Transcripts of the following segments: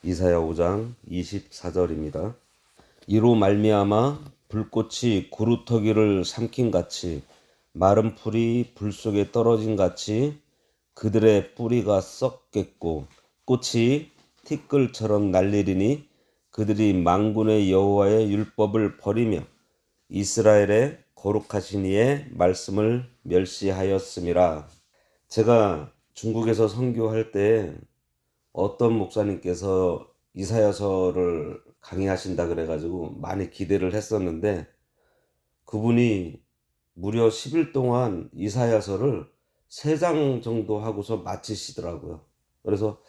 이사야 5장 24절입니다. 이로 말미암아 불꽃이 구루터기를 삼킨 같이 마른 풀이 불 속에 떨어진 같이 그들의 뿌리가 썩겠고 꽃이 티끌처럼 날리리니 그들이 만군의 여호와의 율법을 버리며 이스라엘의 거룩하신 이의 말씀을 멸시하였음이라. 제가 중국에서 선교할 때 어떤 목사님께서 이사야서를 강의하신다 그래가지고 많이 기대를 했었는데, 그분이 무려 10일 동안 이사야서를 3장 정도 하고서 마치시더라고요. 그래서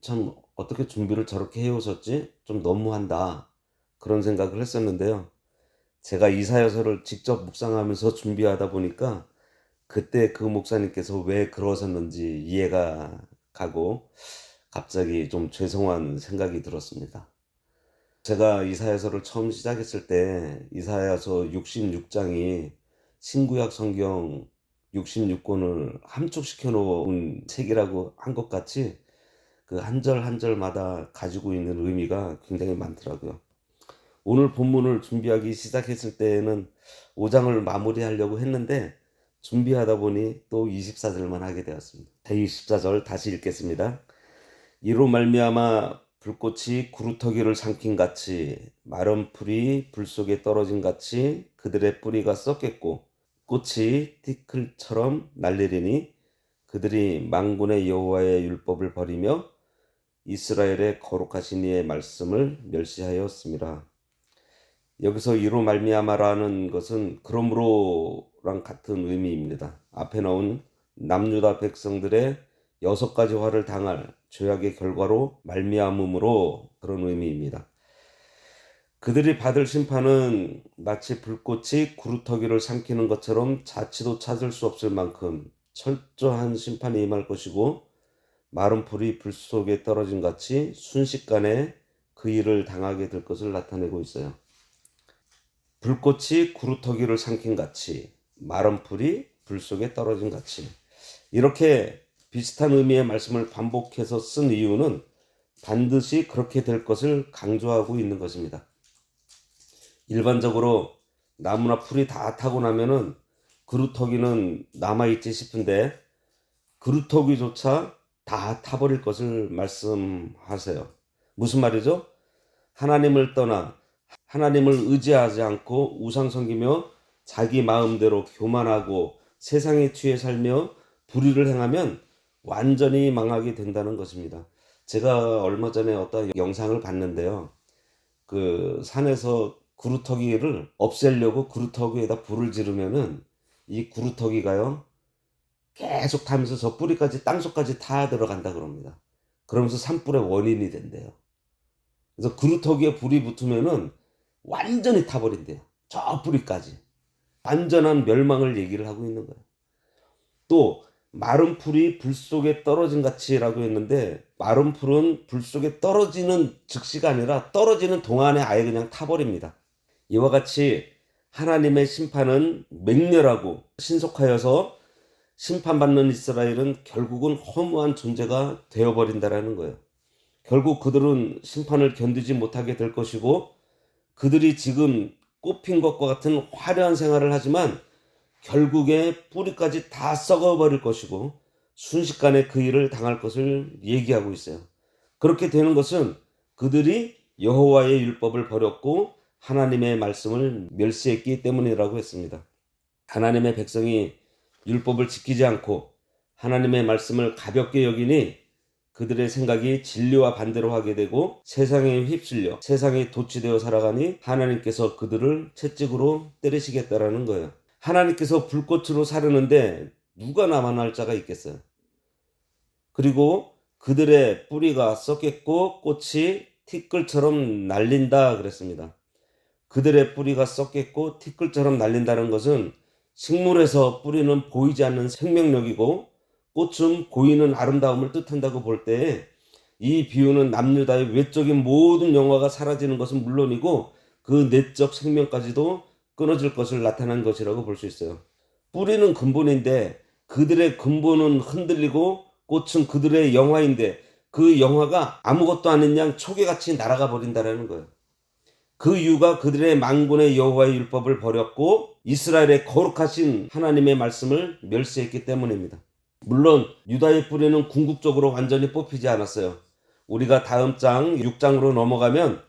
참 어떻게 준비를 저렇게 해오셨지? 좀 너무한다, 그런 생각을 했었는데요. 제가 이사야서를 직접 묵상하면서 준비하다 보니까 그때 그 목사님께서 왜 그러셨는지 이해가 가고 갑자기 좀 죄송한 생각이 들었습니다. 제가 이사야서를 처음 시작했을 때 이사야서 66장이 신구약 성경 66권을 함축시켜 놓은 책이라고 한 것 같이 그 한 절 한 절마다 가지고 있는 의미가 굉장히 많더라고요. 오늘 본문을 준비하기 시작했을 때에는 5장을 마무리하려고 했는데 준비하다 보니 또 24절만 하게 되었습니다. 제24절 다시 읽겠습니다. 이로 말미암아 불꽃이 구루터기를 삼킨 같이 마른 풀이 불 속에 떨어진 같이 그들의 뿌리가 썩겠고 꽃이 티끌처럼 날리리니 그들이 만군의 여호와의 율법을 버리며 이스라엘의 거룩하신 이의 말씀을 멸시하였습니다. 여기서 이로 말미암아라는 것은 그러므로랑 같은 의미입니다. 앞에 나온 남유다 백성들의 6가지 화를 당할 죄악의 결과로 말미암음으로 그런 의미입니다. 그들이 받을 심판은 마치 불꽃이 구루터기를 삼키는 것처럼 자치도 찾을 수 없을 만큼 철저한 심판이 임할 것이고, 마른 풀이 불 속에 떨어진 같이 순식간에 그 일을 당하게 될 것을 나타내고 있어요. 불꽃이 구루터기를 삼킨 같이 마른 풀이 불 속에 떨어진 같이, 이렇게 비슷한 의미의 말씀을 반복해서 쓴 이유는 반드시 그렇게 될 것을 강조하고 있는 것입니다. 일반적으로 나무나 풀이 다 타고 나면은 그루터기는 남아있지 싶은데 그루터기조차 다 타버릴 것을 말씀하세요. 무슨 말이죠? 하나님을 떠나 하나님을 의지하지 않고 우상 섬기며 자기 마음대로 교만하고 세상에 취해 살며 불의를 행하면 완전히 망하게 된다는 것입니다. 제가 얼마 전에 어떤 영상을 봤는데요. 그 산에서 구루터기를 없애려고 구루터기에다 불을 지르면은 이 구루터기가요 계속 타면서 저 뿌리까지 땅속까지 타 들어간다 그럽니다. 그러면서 산불의 원인이 된대요. 그래서 구루터기에 불이 붙으면은 완전히 타버린대요. 저 뿌리까지. 완전한 멸망을 얘기를 하고 있는 거예요. 또 마른 풀이 불 속에 떨어진 같이라고 했는데, 마른 풀은 불 속에 떨어지는 즉시가 아니라 떨어지는 동안에 아예 그냥 타버립니다. 이와 같이 하나님의 심판은 맹렬하고 신속하여서 심판받는 이스라엘은 결국은 허무한 존재가 되어버린다라는 거예요. 결국 그들은 심판을 견디지 못하게 될 것이고, 그들이 지금 꽃핀 것과 같은 화려한 생활을 하지만 결국에 뿌리까지 다 썩어버릴 것이고 순식간에 그 일을 당할 것을 얘기하고 있어요. 그렇게 되는 것은 그들이 여호와의 율법을 버렸고 하나님의 말씀을 멸시했기 때문이라고 했습니다. 하나님의 백성이 율법을 지키지 않고 하나님의 말씀을 가볍게 여기니 그들의 생각이 진리와 반대로 하게 되고 세상에 휩쓸려 세상에 도취되어 살아가니 하나님께서 그들을 채찍으로 때리시겠다라는 거예요. 하나님께서 불꽃으로 사르는데 누가 남아날 자가 있겠어요? 그리고 그들의 뿌리가 썩겠고 꽃이 티끌처럼 날린다 그랬습니다. 그들의 뿌리가 썩겠고 티끌처럼 날린다는 것은 식물에서 뿌리는 보이지 않는 생명력이고 꽃은 보이는 아름다움을 뜻한다고 볼 때 이 비유는 남유다의 외적인 모든 영화가 사라지는 것은 물론이고 그 내적 생명까지도 끊어질 것을 나타낸 것이라고 볼 수 있어요. 뿌리는 근본인데 그들의 근본은 흔들리고 꽃은 그들의 영화인데 그 영화가 아무것도 아닌 양 초계같이 날아가 버린다라는 거예요. 그 이유가 그들의 만군의 여호와의 율법을 버렸고 이스라엘의 거룩하신 하나님의 말씀을 멸시했기 때문입니다. 물론 유다의 뿌리는 궁극적으로 완전히 뽑히지 않았어요. 우리가 다음 장 6장으로 넘어가면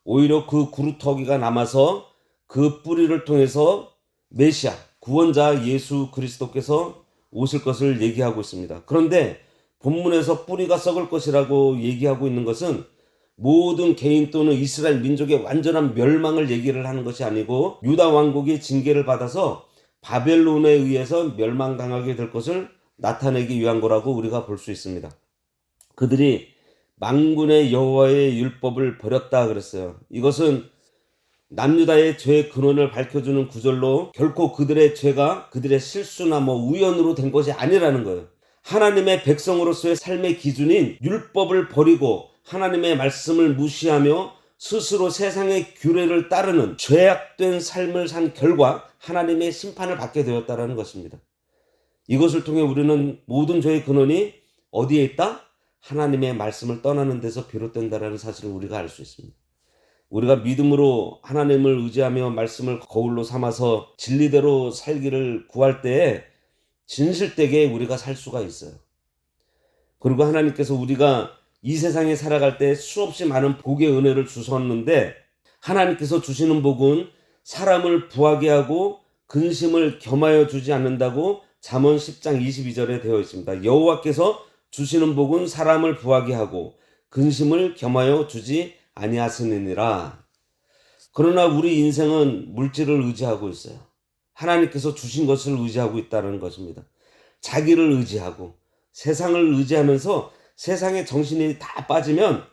오히려 그 구루터기가 남아서 그 뿌리를 통해서 메시아, 구원자 예수 그리스도께서 오실 것을 얘기하고 있습니다. 그런데 본문에서 뿌리가 썩을 것이라고 얘기하고 있는 것은 모든 개인 또는 이스라엘 민족의 완전한 멸망을 얘기를 하는 것이 아니고 유다 왕국이 징계를 받아서 바벨론에 의해서 멸망당하게 될 것을 나타내기 위한 거라고 우리가 볼 수 있습니다. 그들이 만군의 여호와의 율법을 버렸다 그랬어요. 이것은 남유다의 죄의 근원을 밝혀주는 구절로 결코 그들의 죄가 그들의 실수나 우연으로 된 것이 아니라는 거예요. 하나님의 백성으로서의 삶의 기준인 율법을 버리고 하나님의 말씀을 무시하며 스스로 세상의 규례를 따르는 죄악된 삶을 산 결과 하나님의 심판을 받게 되었다는 것입니다. 이것을 통해 우리는 모든 죄의 근원이 어디에 있다? 하나님의 말씀을 떠나는 데서 비롯된다는 사실을 우리가 알 수 있습니다. 우리가 믿음으로 하나님을 의지하며 말씀을 거울로 삼아서 진리대로 살기를 구할 때에 진실되게 우리가 살 수가 있어요. 그리고 하나님께서 우리가 이 세상에 살아갈 때 수없이 많은 복의 은혜를 주셨는데 하나님께서 주시는 복은 사람을 부하게 하고 근심을 겸하여 주지 않는다고 잠언 10장 22절에 되어 있습니다. 여호와께서 주시는 복은 사람을 부하게 하고 근심을 겸하여 주지 아니하시느니라. 그러나 우리 인생은 물질을 의지하고 있어요. 하나님께서 주신 것을 의지하고 있다는 것입니다. 자기를 의지하고 세상을 의지하면서 세상에 정신이 다 빠지면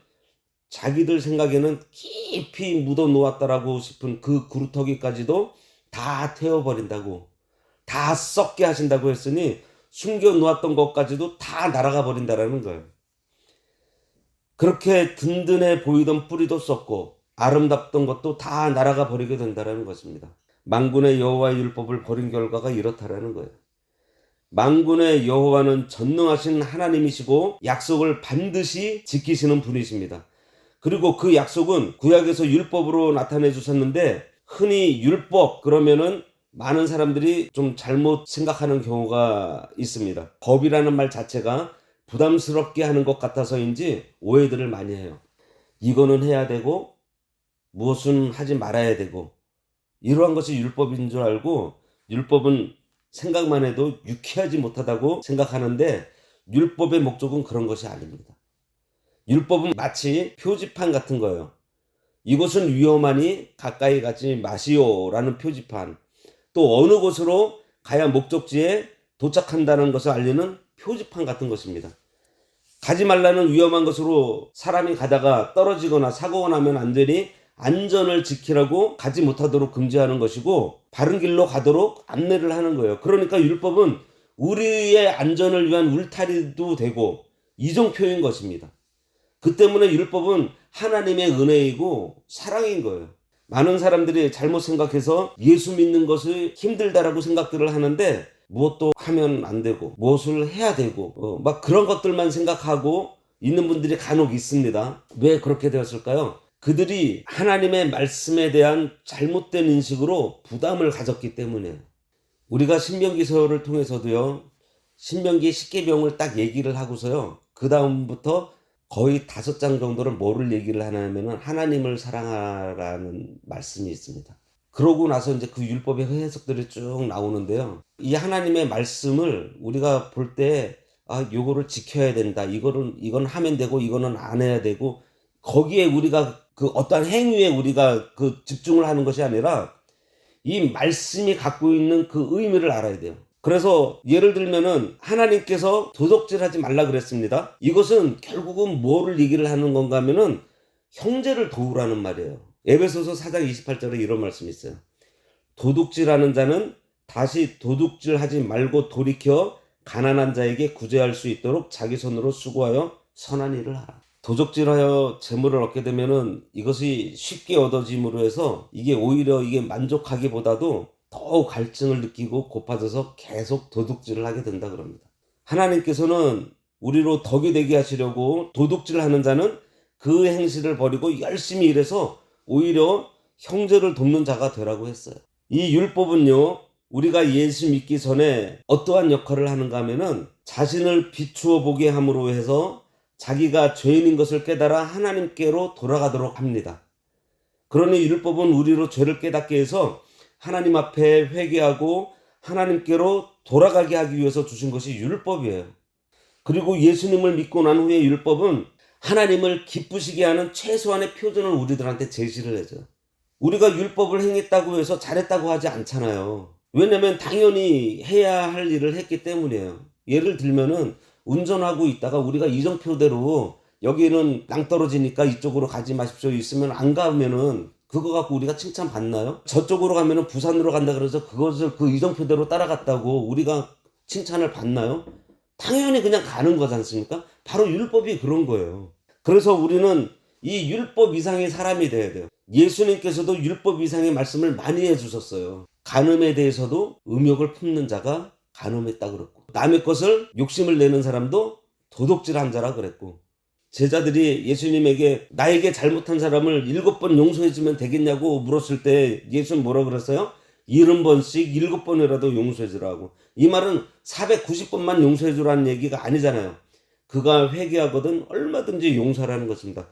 자기들 생각에는 깊이 묻어 놓았다라고 싶은 그 구루터기까지도 다 태워버린다고, 다 썩게 하신다고 했으니 숨겨 놓았던 것까지도 다 날아가 버린다라는 거예요. 그렇게 든든해 보이던 뿌리도 썩고 아름답던 것도 다 날아가 버리게 된다는 것입니다. 만군의 여호와의 율법을 버린 결과가 이렇다라는 거예요. 만군의 여호와는 전능하신 하나님이시고 약속을 반드시 지키시는 분이십니다. 그리고 그 약속은 구약에서 율법으로 나타내 주셨는데 흔히 율법 그러면은 많은 사람들이 좀 잘못 생각하는 경우가 있습니다. 법이라는 말 자체가 부담스럽게 하는 것 같아서인지 오해들을 많이 해요. 이거는 해야 되고 무엇은 하지 말아야 되고 이러한 것이 율법인 줄 알고 율법은 생각만 해도 유쾌하지 못하다고 생각하는데 율법의 목적은 그런 것이 아닙니다. 율법은 마치 표지판 같은 거예요. 이곳은 위험하니 가까이 가지 마시오라는 표지판, 또 어느 곳으로 가야 목적지에 도착한다는 것을 알리는 표지판 같은 것입니다. 가지 말라는 위험한 것으로 사람이 가다가 떨어지거나 사고가 나면 안 되니 안전을 지키라고 가지 못하도록 금지하는 것이고 바른 길로 가도록 안내를 하는 거예요. 그러니까 율법은 우리의 안전을 위한 울타리도 되고 이정표인 것입니다. 그 때문에 율법은 하나님의 은혜이고 사랑인 거예요. 많은 사람들이 잘못 생각해서 예수 믿는 것이 힘들다라고 생각들을 하는데 무엇도 하면 안 되고 무엇을 해야 되고 막 그런 것들만 생각하고 있는 분들이 간혹 있습니다. 왜 그렇게 되었을까요? 그들이 하나님의 말씀에 대한 잘못된 인식으로 부담을 가졌기 때문에. 우리가 신명기서를 통해서도요, 신명기 십계명을 딱 얘기를 하고서요, 그 다음부터 거의 5장 정도를 뭐를 얘기를 하냐면은 하나님을 사랑하라는 말씀이 있습니다. 그러고 나서 이제 그 율법의 해석들이 쭉 나오는데요. 이 하나님의 말씀을 우리가 볼 때, 요거를 지켜야 된다. 이건 하면 되고, 이거는 안 해야 되고, 거기에 우리가 그 어떠한 행위에 우리가 그 집중을 하는 것이 아니라 이 말씀이 갖고 있는 그 의미를 알아야 돼요. 그래서 예를 들면은 하나님께서 도둑질하지 말라 그랬습니다. 이것은 결국은 뭐를 얘기를 하는 건가 하면은 형제를 도우라는 말이에요. 에베소서 4장 28절에 이런 말씀이 있어요. 도둑질하는 자는 다시 도둑질하지 말고 돌이켜 가난한 자에게 구제할 수 있도록 자기 손으로 수고하여 선한 일을 하라. 도적질하여 재물을 얻게 되면은 이것이 쉽게 얻어짐으로 해서 이게 오히려 이게 만족하기보다도 더욱 갈증을 느끼고 고파져서 계속 도둑질을 하게 된다 그럽니다. 하나님께서는 우리로 덕이 되게 하시려고 도둑질하는 자는 그 행실을 버리고 열심히 일해서 오히려 형제를 돕는 자가 되라고 했어요. 이 율법은요, 우리가 예수 믿기 전에 어떠한 역할을 하는가 하면은 자신을 비추어 보게 함으로 해서 자기가 죄인인 것을 깨달아 하나님께로 돌아가도록 합니다. 그러니 율법은 우리로 죄를 깨닫게 해서 하나님 앞에 회개하고 하나님께로 돌아가게 하기 위해서 주신 것이 율법이에요. 그리고 예수님을 믿고 난 후에 율법은 하나님을 기쁘시게 하는 최소한의 표준을 우리들한테 제시를 해줘요. 우리가 율법을 행했다고 해서 잘했다고 하지 않잖아요. 왜냐면 당연히 해야 할 일을 했기 때문이에요. 예를 들면은 운전하고 있다가 우리가 이정표대로 여기는 낭떠러지니까 이쪽으로 가지 마십시오 있으면 안 가면은 그거 갖고 우리가 칭찬 받나요? 저쪽으로 가면은 부산으로 간다 그래서 그것을 그 이정표대로 따라갔다고 우리가 칭찬을 받나요? 당연히 그냥 가는 거지 않습니까? 바로 율법이 그런 거예요. 그래서 우리는 이 율법 이상의 사람이 돼야 돼요. 예수님께서도 율법 이상의 말씀을 많이 해주셨어요. 간음에 대해서도 음욕을 품는 자가 간음했다 그랬고, 남의 것을 욕심을 내는 사람도 도둑질한 자라 그랬고, 제자들이 예수님에게 나에게 잘못한 사람을 7번 용서해주면 되겠냐고 물었을 때 예수는 뭐라고 그랬어요? 70번씩 7번이라도 용서해주라고. 이 말은 490번만 용서해주라는 얘기가 아니잖아요. 그가 회개하거든 얼마든지 용서하라는 것입니다.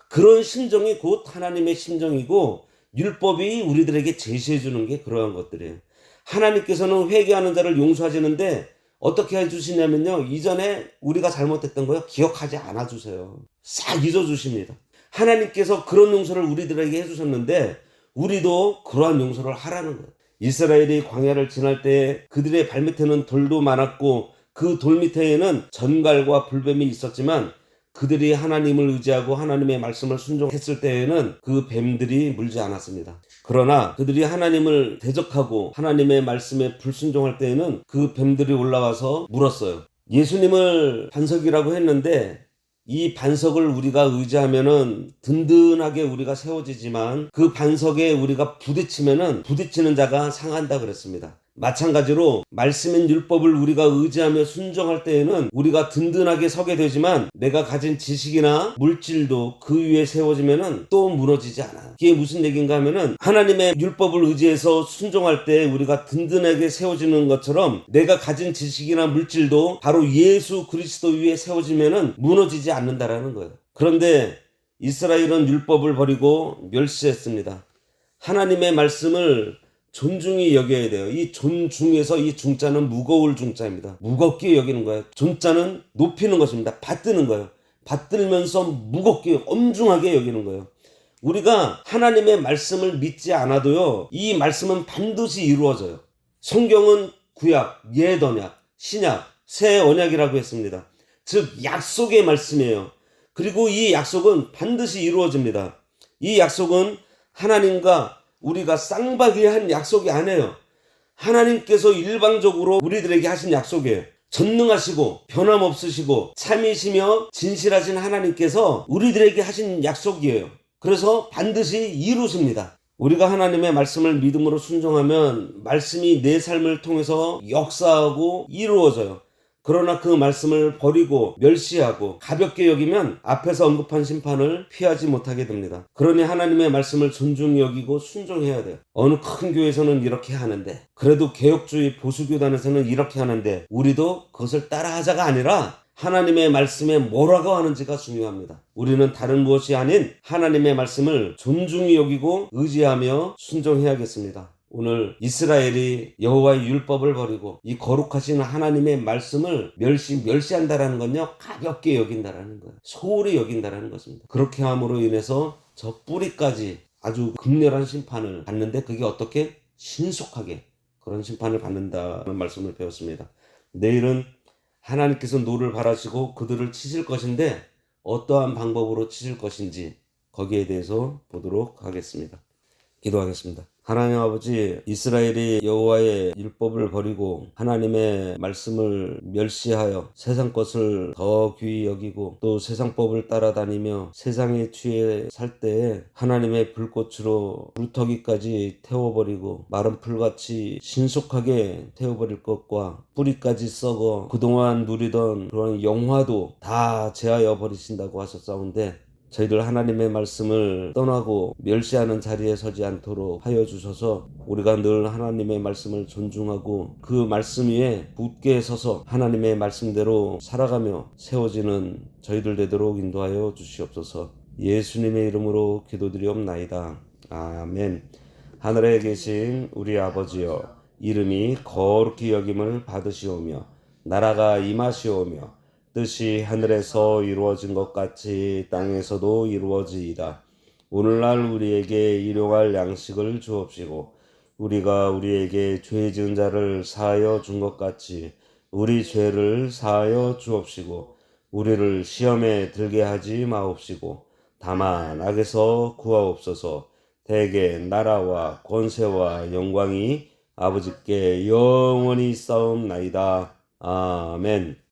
그런 심정이 곧 하나님의 심정이고 율법이 우리들에게 제시해주는 게 그러한 것들이에요. 하나님께서는 회개하는 자를 용서하시는데 어떻게 해주시냐면요, 이전에 우리가 잘못했던 거요 기억하지 않아 주세요. 싹 잊어주십니다. 하나님께서 그런 용서를 우리들에게 해주셨는데 우리도 그러한 용서를 하라는 거예요. 이스라엘이 광야를 지날 때 그들의 발밑에는 돌도 많았고 그 돌 밑에는 전갈과 불뱀이 있었지만 그들이 하나님을 의지하고 하나님의 말씀을 순종했을 때에는 그 뱀들이 물지 않았습니다. 그러나 그들이 하나님을 대적하고 하나님의 말씀에 불순종할 때에는 그 뱀들이 올라와서 물었어요. 예수님을 반석이라고 했는데 이 반석을 우리가 의지하면은 든든하게 우리가 세워지지만 그 반석에 우리가 부딪히면은 부딪히는 자가 상한다 그랬습니다. 마찬가지로 말씀인 율법을 우리가 의지하며 순종할 때에는 우리가 든든하게 서게 되지만 내가 가진 지식이나 물질도 그 위에 세워지면은 또 무너지지 않아요. 이게 무슨 얘기인가 하면은 하나님의 율법을 의지해서 순종할 때 우리가 든든하게 세워지는 것처럼 내가 가진 지식이나 물질도 바로 예수 그리스도 위에 세워지면은 무너지지 않는다라는 거예요. 그런데 이스라엘은 율법을 버리고 멸시했습니다. 하나님의 말씀을 존중히 여겨야 돼요. 이 존중에서 이 중자는 무거울 중자입니다. 무겁게 여기는 거예요. 존자는 높이는 것입니다. 받드는 거예요. 받들면서 무겁게 엄중하게 여기는 거예요. 우리가 하나님의 말씀을 믿지 않아도요, 이 말씀은 반드시 이루어져요. 성경은 구약, 옛 언약, 신약, 새 언약이라고 했습니다. 즉 약속의 말씀이에요. 그리고 이 약속은 반드시 이루어집니다. 이 약속은 하나님과 우리가 쌍방이한 약속이 아니에요. 하나님께서 일방적으로 우리들에게 하신 약속이에요. 전능하시고 변함없으시고 참이시며 진실하신 하나님께서 우리들에게 하신 약속이에요. 그래서 반드시 이루십니다. 우리가 하나님의 말씀을 믿음으로 순종하면 말씀이 내 삶을 통해서 역사하고 이루어져요. 그러나 그 말씀을 버리고 멸시하고 가볍게 여기면 앞에서 언급한 심판을 피하지 못하게 됩니다. 그러니 하나님의 말씀을 존중히 여기고 순종해야 돼요. 어느 큰 교회에서는 이렇게 하는데, 그래도 개혁주의 보수교단에서는 이렇게 하는데, 우리도 그것을 따라하자가 아니라 하나님의 말씀에 뭐라고 하는지가 중요합니다. 우리는 다른 무엇이 아닌 하나님의 말씀을 존중히 여기고 의지하며 순종해야겠습니다. 오늘 이스라엘이 여호와의 율법을 버리고 이 거룩하신 하나님의 말씀을 멸시한다라는 건요, 가볍게 여긴다라는 거예요. 소홀히 여긴다라는 것입니다. 그렇게 함으로 인해서 저 뿌리까지 아주 극렬한 심판을 받는데, 그게 어떻게 신속하게 그런 심판을 받는다는 말씀을 배웠습니다. 내일은 하나님께서 노를 바라시고 그들을 치실 것인데 어떠한 방법으로 치실 것인지 거기에 대해서 보도록 하겠습니다. 기도하겠습니다. 하나님 아버지, 이스라엘이 여호와의 율법을 버리고 하나님의 말씀을 멸시하여 세상 것을 더 귀히 여기고 또 세상 법을 따라다니며 세상에 취해 살 때에 하나님의 불꽃으로 루터기까지 태워버리고 마른 풀같이 신속하게 태워버릴 것과 뿌리까지 썩어 그동안 누리던 그런 영화도 다 제하여 버리신다고 하셨사온데, 저희들 하나님의 말씀을 떠나고 멸시하는 자리에 서지 않도록 하여 주셔서 우리가 늘 하나님의 말씀을 존중하고 그 말씀 위에 굳게 서서 하나님의 말씀대로 살아가며 세워지는 저희들 되도록 인도하여 주시옵소서. 예수님의 이름으로 기도드리옵나이다. 아멘. 하늘에 계신 우리 아버지여, 이름이 거룩히 여김을 받으시오며 나라가 임하시오며 뜻이 하늘에서 이루어진 것 같이 땅에서도 이루어지이다. 오늘날 우리에게 일용할 양식을 주옵시고 우리가 우리에게 죄 지은 자를 사하여 준 것 같이 우리 죄를 사하여 주옵시고 우리를 시험에 들게 하지 마옵시고 다만 악에서 구하옵소서. 대개 나라와 권세와 영광이 아버지께 영원히 있사옵나이다. 아멘.